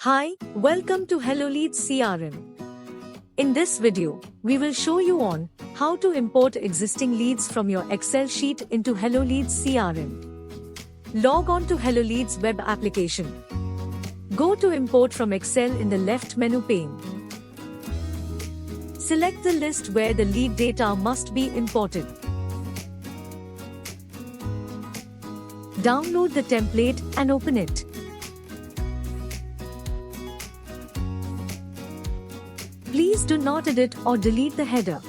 Hi, welcome to HelloLeads CRM. In this video, we will show you on how to import existing leads from your Excel sheet into HelloLeads CRM. Log on to HelloLeads web application. Go to Import from Excel in the left menu pane. Select the list where the lead data must be imported. Download the template and open it. Please do not edit or delete the header.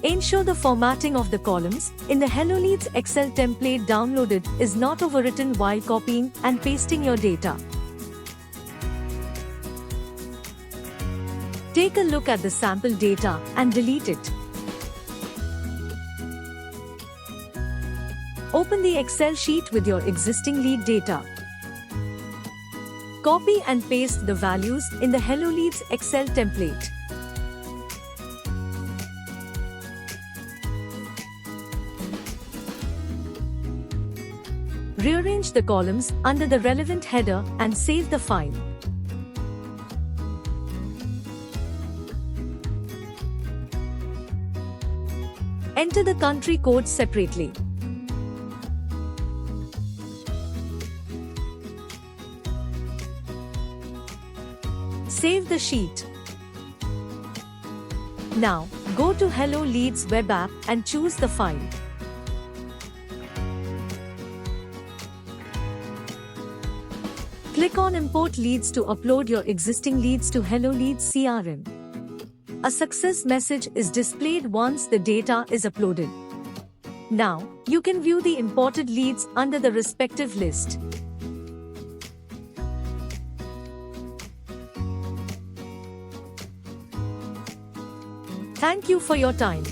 Ensure the formatting of the columns in the HelloLeads Excel template downloaded is not overwritten while copying and pasting your data. Take a look at the sample data and delete it. Open the Excel sheet with your existing lead data. Copy and paste the values in the HelloLeads Excel template. Rearrange the columns under the relevant header and save the file. Enter the country code separately. Save the sheet. Now, go to HelloLeads web app and choose the file. Click on Import Leads to upload your existing leads to HelloLeads CRM. A success message is displayed once the data is uploaded. Now, you can view the imported leads under the respective list. Thank you for your time.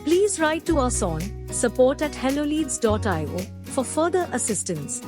Please write to us on support@helloleads.io for further assistance.